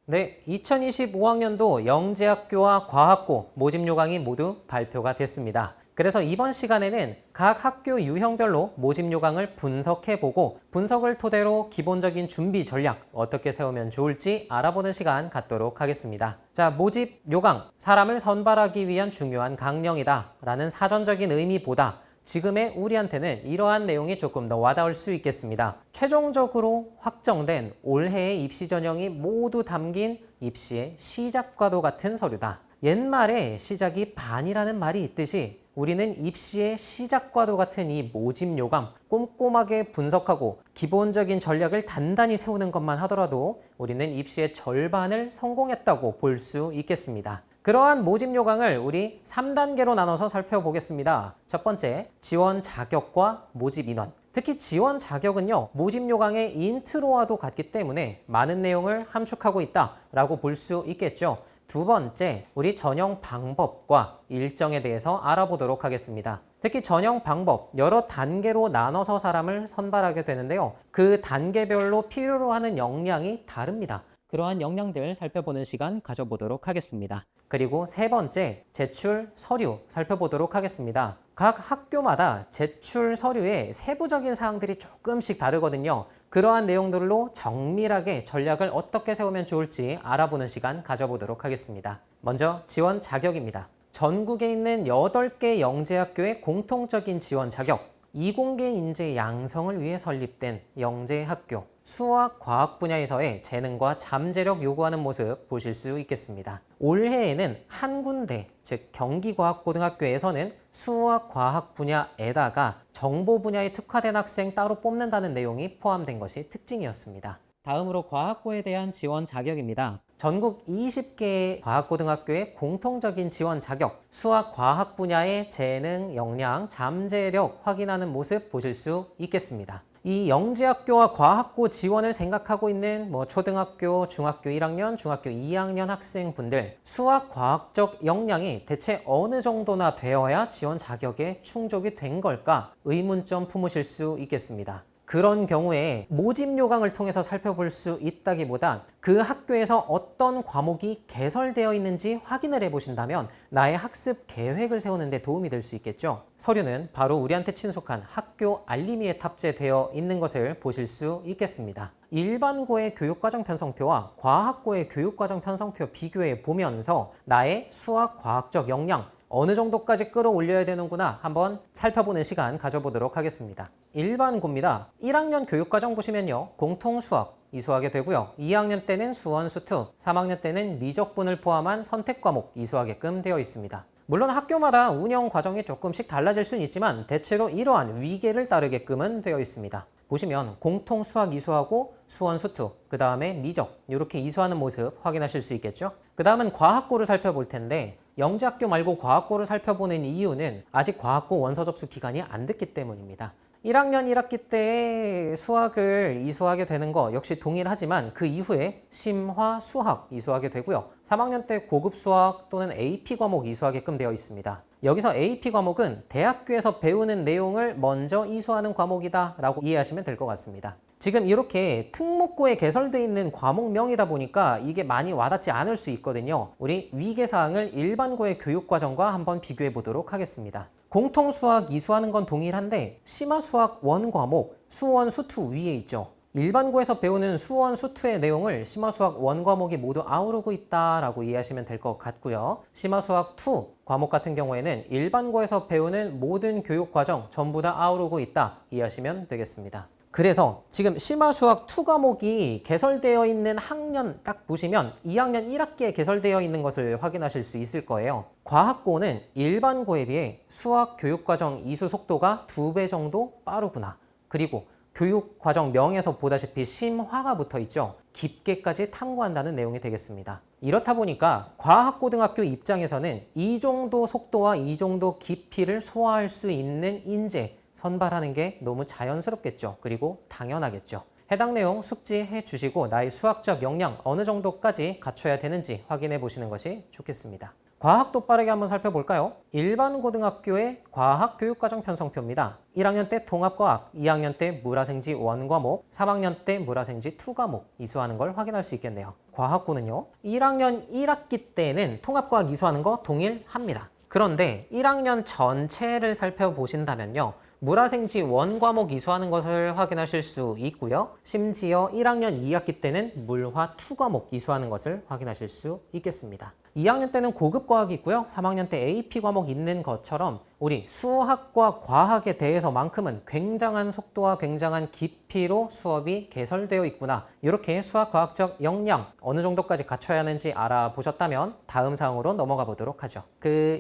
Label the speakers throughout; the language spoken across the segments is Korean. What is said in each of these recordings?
Speaker 1: 네, 2025학년도 영재학교와 과학고 모집 요강이 모두 발표가 됐습니다. 그래서 이번 시간에는 각 학교 유형별로 모집 요강을 분석해보고 분석을 토대로 기본적인 준비 전략 어떻게 세우면 좋을지 알아보는 시간 갖도록 하겠습니다. 자, 모집 요강, 사람을 선발하기 위한 중요한 강령이다 라는 사전적인 의미보다 지금의 우리한테는 이러한 내용이 조금 더 와닿을 수 있겠습니다. 최종적으로 확정된 올해의 입시 전형이 모두 담긴 입시의 시작과도 같은 서류다. 옛말에 시작이 반이라는 말이 있듯이 우리는 입시의 시작과도 같은 이 모집 요강 꼼꼼하게 분석하고 기본적인 전략을 단단히 세우는 것만 하더라도 우리는 입시의 절반을 성공했다고 볼 수 있겠습니다. 그러한 모집 요강을 우리 3단계로 나눠서 살펴보겠습니다. 첫 번째, 지원 자격과 모집 인원. 특히 지원 자격은요, 모집 요강의 인트로와도 같기 때문에 많은 내용을 함축하고 있다라고 볼 수 있겠죠. 두 번째, 우리 전형 방법과 일정에 대해서 알아보도록 하겠습니다. 특히 전형 방법, 여러 단계로 나눠서 사람을 선발하게 되는데요. 그 단계별로 필요로 하는 역량이 다릅니다. 그러한 역량들 살펴보는 시간 가져보도록 하겠습니다. 그리고 세 번째, 제출 서류 살펴보도록 하겠습니다. 각 학교마다 제출 서류의 세부적인 사항들이 조금씩 다르거든요. 그러한 내용들로 정밀하게 전략을 어떻게 세우면 좋을지 알아보는 시간 가져보도록 하겠습니다. 먼저 지원 자격입니다. 전국에 있는 8개 영재학교의 공통적인 지원 자격, 이공계 인재 양성을 위해 설립된 영재학교, 수학, 과학 분야에서의 재능과 잠재력 요구하는 모습 보실 수 있겠습니다. 올해에는 한 군데, 즉 경기과학고등학교에서는 수학, 과학 분야에다가 정보 분야에 특화된 학생 따로 뽑는다는 내용이 포함된 것이 특징이었습니다. 다음으로 과학고에 대한 지원 자격입니다. 전국 20개의 과학고등학교의 공통적인 지원 자격, 수학, 과학 분야의 재능, 역량, 잠재력 확인하는 모습 보실 수 있겠습니다. 이 영재학교와 과학고 지원을 생각하고 있는 초등학교, 중학교 1학년, 중학교 2학년 학생분들 수학, 과학적 역량이 대체 어느 정도나 되어야 지원 자격에 충족이 된 걸까 의문점 품으실 수 있겠습니다. 그런 경우에 모집 요강을 통해서 살펴볼 수 있다기보다 그 학교에서 어떤 과목이 개설되어 있는지 확인을 해보신다면 나의 학습 계획을 세우는 데 도움이 될 수 있겠죠. 서류는 바로 우리한테 친숙한 학교 알림이에 탑재되어 있는 것을 보실 수 있겠습니다. 일반고의 교육과정 편성표와 과학고의 교육과정 편성표 비교해 보면서 나의 수학, 과학적 역량 어느 정도까지 끌어올려야 되는구나 한번 살펴보는 시간 가져보도록 하겠습니다. 일반고입니다. 1학년 교육과정 보시면요. 공통수학 이수하게 되고요. 2학년 때는 수원수투, 3학년 때는 미적분을 포함한 선택과목 이수하게끔 되어 있습니다. 물론 학교마다 운영 과정이 조금씩 달라질 수는 있지만 대체로 이러한 위계를 따르게끔은 되어 있습니다. 보시면 공통 수학 이수하고 수원수투, 그 다음에 미적 이렇게 이수하는 모습 확인하실 수 있겠죠. 그 다음은 과학고를 살펴볼 텐데 영재학교 말고 과학고를 살펴보는 이유는 아직 과학고 원서 접수 기간이 안 됐기 때문입니다. 1학년 1학기 때 수학을 이수하게 되는 거 역시 동일하지만 그 이후에 심화, 수학 이수하게 되고요. 3학년 때 고급 수학 또는 AP 과목 이수하게끔 되어 있습니다. 여기서 AP 과목은 대학교에서 배우는 내용을 먼저 이수하는 과목이다 라고 이해하시면 될 것 같습니다. 지금 이렇게 특목고에 개설되어 있는 과목명이다 보니까 이게 많이 와닿지 않을 수 있거든요. 우리 위계사항을 일반고의 교육과정과 한번 비교해 보도록 하겠습니다. 공통수학 이수하는 건 동일한데 심화수학 원과목 수원 수투 위에 있죠. 일반고에서 배우는 수원 수투의 내용을 심화수학 원과목이 모두 아우르고 있다라고 이해하시면 될 것 같고요. 심화수학 2 과목 같은 경우에는 일반고에서 배우는 모든 교육과정 전부 다 아우르고 있다 이해하시면 되겠습니다. 그래서 지금 심화수학 2 과목이 개설되어 있는 학년 딱 보시면 2학년 1학기에 개설되어 있는 것을 확인하실 수 있을 거예요. 과학고는 일반고에 비해 수학 교육과정 이수 속도가 2배 정도 빠르구나. 그리고 교육과정명에서 보다시피 심화가 붙어 있죠. 깊게까지 탐구한다는 내용이 되겠습니다. 이렇다 보니까 과학고등학교 입장에서는 이 정도 속도와 이 정도 깊이를 소화할 수 있는 인재 선발하는 게 너무 자연스럽겠죠. 그리고 당연하겠죠. 해당 내용 숙지해 주시고 나의 수학적 역량 어느 정도까지 갖춰야 되는지 확인해 보시는 것이 좋겠습니다. 과학도 빠르게 한번 살펴볼까요? 일반 고등학교의 과학 교육과정 편성표입니다. 1학년 때 통합과학, 2학년 때 물화생지 1과목, 3학년 때 물화생지 2과목 이수하는 걸 확인할 수 있겠네요. 과학고는요, 1학년 1학기 때는 통합과학 이수하는 거 동일합니다. 그런데 1학년 전체를 살펴보신다면요, 물화생지 1과목 이수하는 것을 확인하실 수 있고요. 심지어 1학년 2학기 때는 물화 2과목 이수하는 것을 확인하실 수 있겠습니다. 2학년 때는 고급 과학이 있고요. 3학년 때 AP 과목 있는 것처럼 우리 수학과 과학에 대해서만큼은 굉장한 속도와 굉장한 깊이로 수업이 개설되어 있구나. 이렇게 수학과학적 역량 어느 정도까지 갖춰야 하는지 알아보셨다면 다음 사항으로 넘어가 보도록 하죠.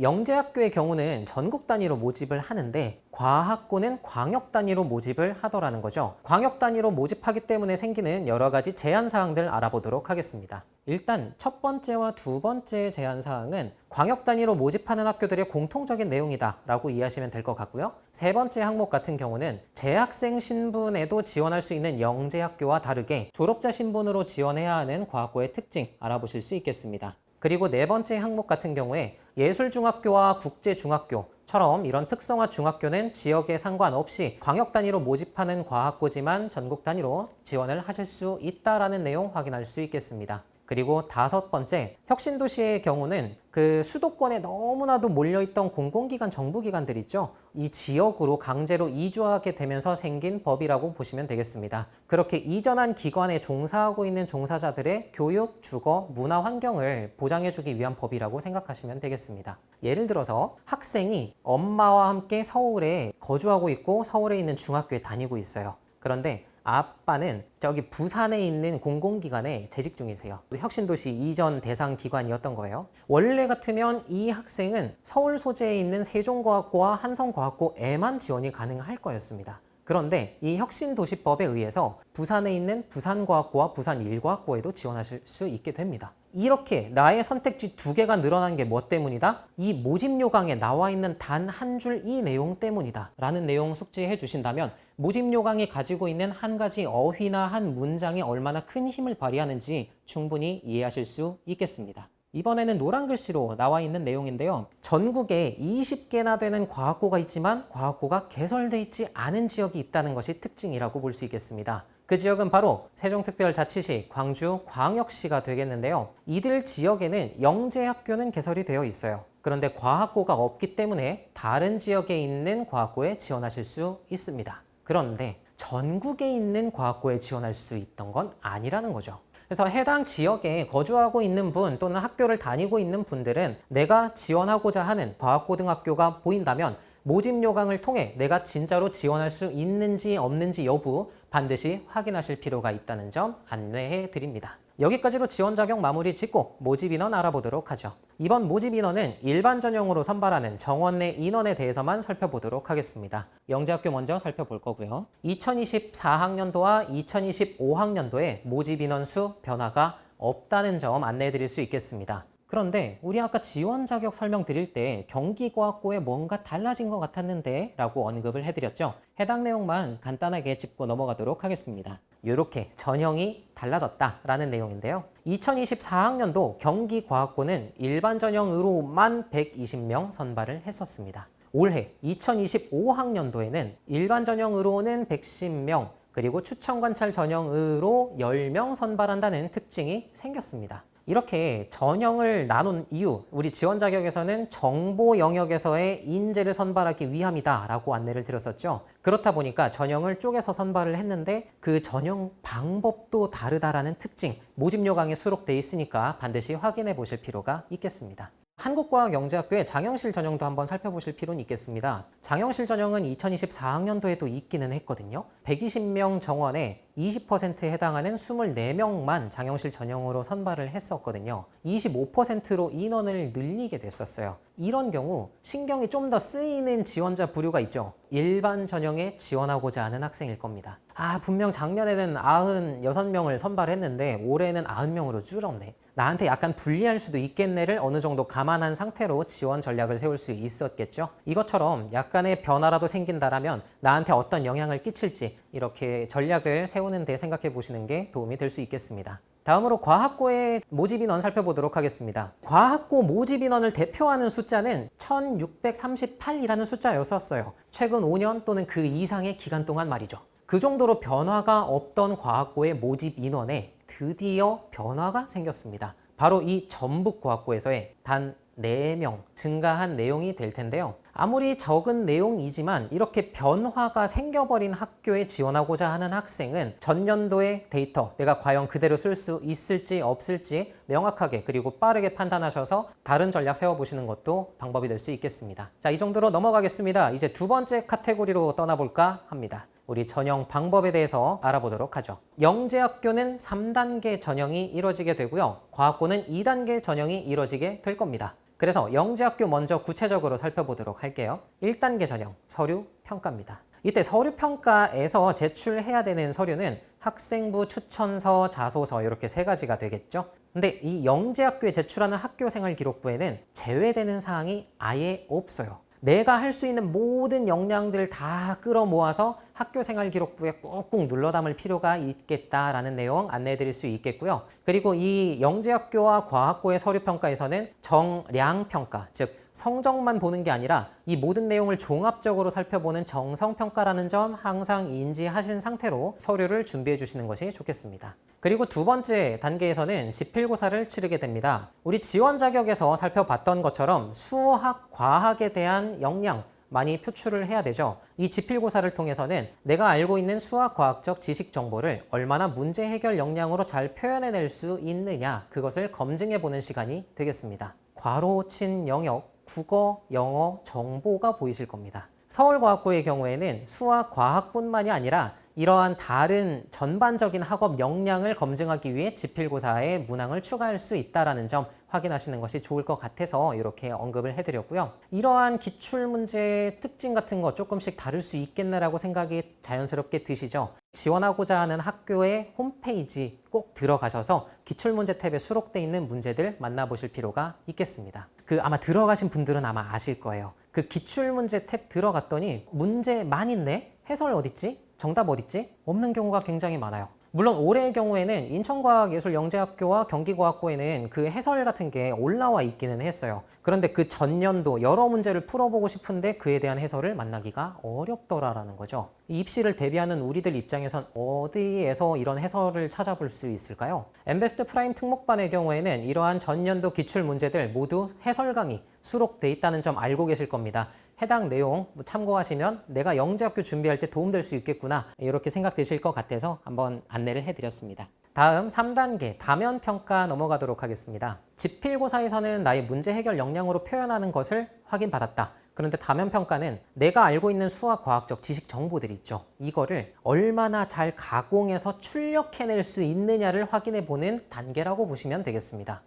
Speaker 1: 영재학교의 경우는 전국 단위로 모집을 하는데 과학고는 광역 단위로 모집을 하더라는 거죠. 광역 단위로 모집하기 때문에 생기는 여러 가지 제한 사항들 알아보도록 하겠습니다. 일단 첫 번째와 두 번째 제한 사항은 광역 단위로 모집하는 학교들의 공통적인 내용이다 라고 이해하시면 될 것 같고요. 세 번째 항목 같은 경우는 재학생 신분에도 지원할 수 있는 영재학교와 다르게 졸업자 신분으로 지원해야 하는 과학고의 특징 알아보실 수 있겠습니다. 그리고 네 번째 항목 같은 경우에 예술중학교와 국제중학교처럼 이런 특성화 중학교는 지역에 상관없이 광역 단위로 모집하는 과학고지만 전국 단위로 지원을 하실 수 있다라는 내용 확인할 수 있겠습니다. 그리고 다섯 번째, 혁신도시의 경우는 수도권에 너무나도 몰려있던 공공기관, 정부기관들 있죠. 이 지역으로 강제로 이주하게 되면서 생긴 법이라고 보시면 되겠습니다. 그렇게 이전한 기관에 종사하고 있는 종사자들의 교육, 주거, 문화 환경을 보장해주기 위한 법이라고 생각하시면 되겠습니다. 예를 들어서 학생이 엄마와 함께 서울에 거주하고 있고 서울에 있는 중학교에 다니고 있어요. 그런데 아빠는 저기 부산에 있는 공공기관에 재직 중이세요. 혁신도시 이전 대상 기관이었던 거예요. 원래 같으면 이 학생은 서울 소재에 있는 세종과학고와 한성과학고에만 지원이 가능할 거였습니다. 그런데 이 혁신도시법에 의해서 부산에 있는 부산과학고와 부산일과학고에도 지원하실 수 있게 됩니다. 이렇게 나의 선택지 두 개가 늘어난 게 뭐 때문이다? 이 모집 요강에 나와 있는 단 한 줄 이 내용 때문이다 라는 내용 숙지해 주신다면 모집 요강이 가지고 있는 한 가지 어휘나 한 문장이 얼마나 큰 힘을 발휘하는지 충분히 이해하실 수 있겠습니다. 이번에는 노란 글씨로 나와 있는 내용인데요. 전국에 20개나 되는 과학고가 있지만 과학고가 개설되어 있지 않은 지역이 있다는 것이 특징이라고 볼 수 있겠습니다. 그 지역은 바로 세종특별자치시, 광주, 광역시가 되겠는데요. 이들 지역에는 영재학교는 개설이 되어 있어요. 그런데 과학고가 없기 때문에 다른 지역에 있는 과학고에 지원하실 수 있습니다. 그런데 전국에 있는 과학고에 지원할 수 있던 건 아니라는 거죠. 그래서 해당 지역에 거주하고 있는 분 또는 학교를 다니고 있는 분들은 내가 지원하고자 하는 과학고등학교가 보인다면 모집 요강을 통해 내가 진짜로 지원할 수 있는지 없는지 여부 반드시 확인하실 필요가 있다는 점 안내해 드립니다. 여기까지로 지원 자격 마무리 짓고 모집 인원 알아보도록 하죠. 이번 모집 인원은 일반 전형으로 선발하는 정원 내 인원에 대해서만 살펴보도록 하겠습니다. 영재학교 먼저 살펴볼 거고요. 2024학년도와 2025학년도에 모집 인원 수 변화가 없다는 점 안내해 드릴 수 있겠습니다. 그런데 우리 아까 지원 자격 설명드릴 때 경기과학고에 뭔가 달라진 것 같았는데 라고 언급을 해드렸죠. 해당 내용만 간단하게 짚고 넘어가도록 하겠습니다. 이렇게 전형이 달라졌다라는 내용인데요. 2024학년도 경기과학고는 일반 전형으로만 120명 선발을 했었습니다. 올해 2025학년도에는 일반 전형으로는 110명, 그리고 추천관찰 전형으로 10명 선발한다는 특징이 생겼습니다. 이렇게 전형을 나눈 이유, 우리 지원 자격에서는 정보 영역에서의 인재를 선발하기 위함이다 라고 안내를 드렸었죠. 그렇다 보니까 전형을 쪼개서 선발을 했는데 그 전형 방법도 다르다라는 특징, 모집 요강에 수록돼 있으니까 반드시 확인해 보실 필요가 있겠습니다. 한국과학영재학교의 장영실 전형도 한번 살펴보실 필요는 있겠습니다. 장영실 전형은 2024학년도에도 있기는 했거든요. 120명 정원에 20%에 해당하는 24명만 장영실 전형으로 선발을 했었거든요. 25%로 인원을 늘리게 됐었어요. 이런 경우 신경이 좀 더 쓰이는 지원자 부류가 있죠. 일반 전형에 지원하고자 하는 학생일 겁니다. 분명 작년에는 96명을 선발했는데 올해는 90명으로 줄었네. 나한테 약간 불리할 수도 있겠네를 어느 정도 감안한 상태로 지원 전략을 세울 수 있었겠죠. 이것처럼 약간의 변화라도 생긴다라면 나한테 어떤 영향을 끼칠지 이렇게 전략을 세우는 데 생각해 보시는 게 도움이 될 수 있겠습니다. 다음으로 과학고의 모집 인원 살펴보도록 하겠습니다. 과학고 모집 인원을 대표하는 숫자는 1638이라는 숫자였었어요. 최근 5년 또는 그 이상의 기간 동안 말이죠. 그 정도로 변화가 없던 과학고의 모집 인원에 드디어 변화가 생겼습니다. 바로 이 전북과학고에서의 단 4명 증가한 내용이 될 텐데요. 아무리 적은 내용이지만 이렇게 변화가 생겨버린 학교에 지원하고자 하는 학생은 전년도의 데이터 내가 과연 그대로 쓸 수 있을지 없을지 명확하게 그리고 빠르게 판단하셔서 다른 전략 세워보시는 것도 방법이 될 수 있겠습니다. 자, 이 정도로 넘어가겠습니다. 이제 두 번째 카테고리로 떠나볼까 합니다. 우리 전형 방법에 대해서 알아보도록 하죠. 영재학교는 3단계 전형이 이루어지게 되고요. 과학고는 2단계 전형이 이루어지게 될 겁니다. 그래서 영재학교 먼저 구체적으로 살펴보도록 할게요. 1단계 전형, 서류 평가입니다. 이때 서류 평가에서 제출해야 되는 서류는 학생부 추천서, 자소서 이렇게 3가지가 되겠죠. 근데 이 영재학교에 제출하는 학교생활 기록부에는 제외되는 사항이 아예 없어요. 내가 할 수 있는 모든 역량들 다 끌어모아서 학교생활 기록부에 꾹꾹 눌러 담을 필요가 있겠다라는 내용 안내해 드릴 수 있겠고요. 그리고 이 영재학교와 과학고의 서류평가에서는 정량평가, 즉 성적만 보는 게 아니라 이 모든 내용을 종합적으로 살펴보는 정성평가라는 점 항상 인지하신 상태로 서류를 준비해 주시는 것이 좋겠습니다. 그리고 두 번째 단계에서는 지필고사를 치르게 됩니다. 우리 지원 자격에서 살펴봤던 것처럼 수학, 과학에 대한 역량 많이 표출을 해야 되죠. 이 지필고사를 통해서는 내가 알고 있는 수학, 과학적 지식 정보를 얼마나 문제 해결 역량으로 잘 표현해낼 수 있느냐, 그것을 검증해 보는 시간이 되겠습니다. 괄호 친 영역, 국어, 영어, 정보가 보이실 겁니다. 서울과학고의 경우에는 수학, 과학뿐만이 아니라 이러한 다른 전반적인 학업 역량을 검증하기 위해 지필고사에 문항을 추가할 수 있다는 점 확인하시는 것이 좋을 것 같아서 이렇게 언급을 해드렸고요. 이러한 기출문제의 특징 같은 거 조금씩 다를 수 있겠네라고 생각이 자연스럽게 드시죠. 지원하고자 하는 학교의 홈페이지 꼭 들어가셔서 기출문제 탭에 수록되어 있는 문제들 만나보실 필요가 있겠습니다. 아마 들어가신 분들은 아마 아실 거예요. 그 기출문제 탭 들어갔더니 문제 많이 있네? 해설 어딨지? 정답 어딨지? 없는 경우가 굉장히 많아요. 물론 올해의 경우에는 인천과학예술영재학교와 경기과학고에는 그 해설 같은 게 올라와 있기는 했어요. 그런데 그 전년도 여러 문제를 풀어보고 싶은데 그에 대한 해설을 만나기가 어렵더라라는 거죠. 입시를 대비하는 우리들 입장에선 어디에서 이런 해설을 찾아볼 수 있을까요? 엠베스트 프라임 특목반의 경우에는 이러한 전년도 기출 문제들 모두 해설 강의 수록돼 있다는 점 알고 계실 겁니다. 해당 내용 참고하시면 내가 영재학교 준비할 때 도움될 수 있겠구나 이렇게 생각되실 것 같아서 한번 안내를 해드렸습니다. 다음 3단계 다면평가 넘어가도록 하겠습니다. 지필고사에서는 나의 문제 해결 역량으로 표현하는 것을 확인받았다. 그런데 다면평가는 내가 알고 있는 수학, 과학적 지식 정보들 있죠. 이거를 얼마나 잘 가공해서 출력해낼 수 있느냐를 확인해보는 단계라고 보시면 되겠습니다.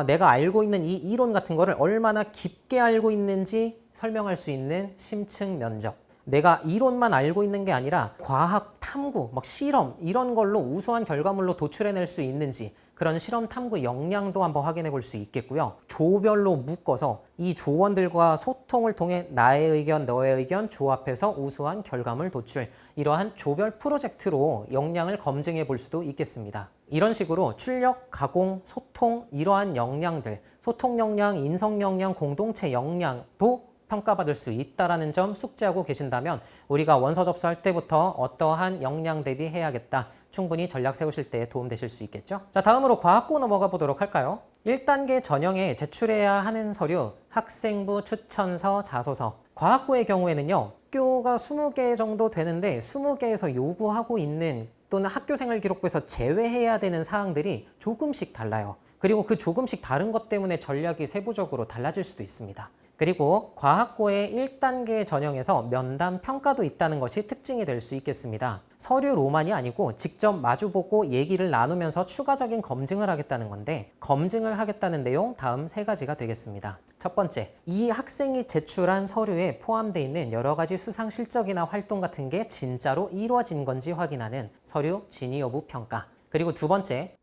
Speaker 1: 내가 알고 있는 이 이론 같은 거를 얼마나 깊게 알고 있는지 설명할 수 있는 심층 면접. 내가 이론만 알고 있는 게 아니라 과학 탐구, 실험 이런 걸로 우수한 결과물로 도출해낼 수 있는지 그런 실험 탐구 역량도 한번 확인해 볼 수 있겠고요. 조별로 묶어서 이 조원들과 소통을 통해 나의 의견, 너의 의견 조합해서 우수한 결과물 도출, 이러한 조별 프로젝트로 역량을 검증해 볼 수도 있겠습니다. 이런 식으로 출력, 가공, 소통 이러한 역량들, 소통 역량, 인성 역량, 공동체 역량도 평가받을 수 있다는 점 숙지하고 계신다면 우리가 원서 접수할 때부터 어떠한 역량 대비해야겠다. 충분히 전략 세우실 때 도움되실 수 있겠죠. 자, 다음으로 과학고 넘어가 보도록 할까요? 1단계 전형에 제출해야 하는 서류, 학생부 추천서, 자소서. 과학고의 경우에는요. 학교가 20개 정도 되는데 20개에서 요구하고 있는 또는 학교생활 기록부에서 제외해야 되는 사항들이 조금씩 달라요. 그리고 그 조금씩 다른 것 때문에 전략이 세부적으로 달라질 수도 있습니다. 그리고 과학고의 1단계 전형에서 면담 평가도 있다는 것이 특징이 될 수 있겠습니다. 서류로만이 아니고 직접 마주보고 얘기를 나누면서 추가적인 검증을 하겠다는 건데 검증을 하겠다는 내용 다음 3가지가 되겠습니다. 첫 번째, 이 학생이 제출한 서류에 포함되어 있는 여러 가지 수상 실적이나 활동 같은 게 진짜로 이루어진 건지 확인하는 서류 진위 여부 평가. 그리고 두 번째,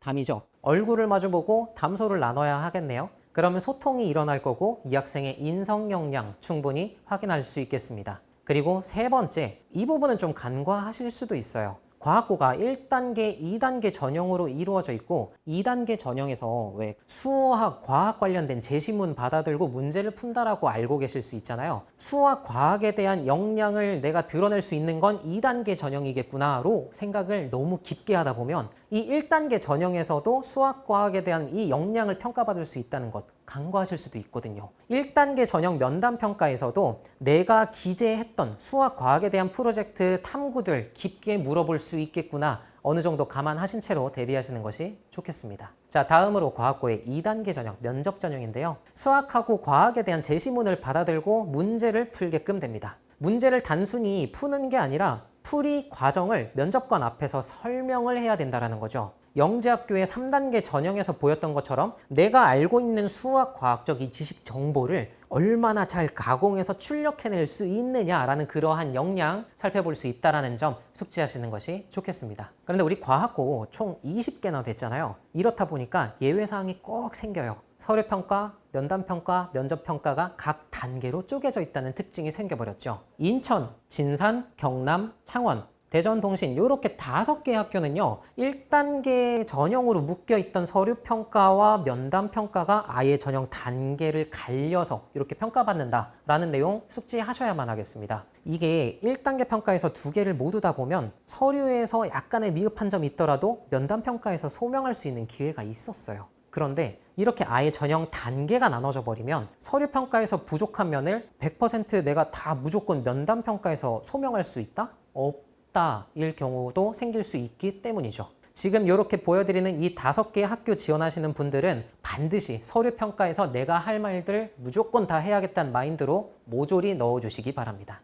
Speaker 1: 담이죠. 얼굴을 마주보고 담소를 나눠야 하겠네요. 그러면 소통이 일어날 거고 이 학생의 인성 역량 충분히 확인할 수 있겠습니다. 그리고 세 번째, 이 부분은 좀 간과하실 수도 있어요. 과학고가 1단계, 2단계 전형으로 이루어져 있고 2단계 전형에서 왜 수학, 과학 관련된 제시문 받아들고 문제를 푼다라고 알고 계실 수 있잖아요. 수학, 과학에 대한 역량을 내가 드러낼 수 있는 건 2단계 전형이겠구나로 생각을 너무 깊게 하다 보면 이 1단계 전형에서도 수학, 과학에 대한 이 역량을 평가받을 수 있다는 것 간과하실 수도 있거든요. 1단계 전형 면담 평가에서도 내가 기재했던 수학, 과학에 대한 프로젝트 탐구들 깊게 물어볼 수 있겠구나 어느 정도 감안하신 채로 대비하시는 것이 좋겠습니다. 자, 다음으로 과학고의 2단계 전형, 면접 전형인데요. 수학하고 과학에 대한 제시문을 받아들고 문제를 풀게끔 됩니다. 문제를 단순히 푸는 게 아니라 풀이 과정을 면접관 앞에서 설명을 해야 된다는 거죠. 영재학교의 3단계 전형에서 보였던 것처럼 내가 알고 있는 수학, 과학적 이 지식 정보를 얼마나 잘 가공해서 출력해낼 수 있느냐라는 그러한 역량 살펴볼 수 있다는 점 숙지하시는 것이 좋겠습니다. 그런데 우리 과학고 총 20개나 됐잖아요. 이렇다 보니까 예외사항이 꼭 생겨요. 서류평가, 면담평가, 면접평가가 각 단계로 쪼개져 있다는 특징이 생겨버렸죠. 인천, 진산, 경남, 창원, 대전, 동신 이렇게 5개 학교는요 1단계 전형으로 묶여있던 서류평가와 면담평가가 아예 전형 단계를 갈려서 이렇게 평가받는다라는 내용 숙지하셔야만 하겠습니다. 이게 1단계 평가에서 2개를 모두 다 보면 서류에서 약간의 미흡한 점이 있더라도 면담평가에서 소명할 수 있는 기회가 있었어요. 그런데 이렇게 아예 전형 단계가 나눠져 버리면 서류평가에서 부족한 면을 100% 내가 다 무조건 면담평가에서 소명할 수 있다? 일 경우도 생길 수 있기 때문이죠. 지금 이렇게 보여드리는 이 5개 학교 지원하시는 분들은 반드시 서류평가에서 내가 할 말들 무조건 다 해야겠다는 마인드로 모조리 넣어주시기 바랍니다.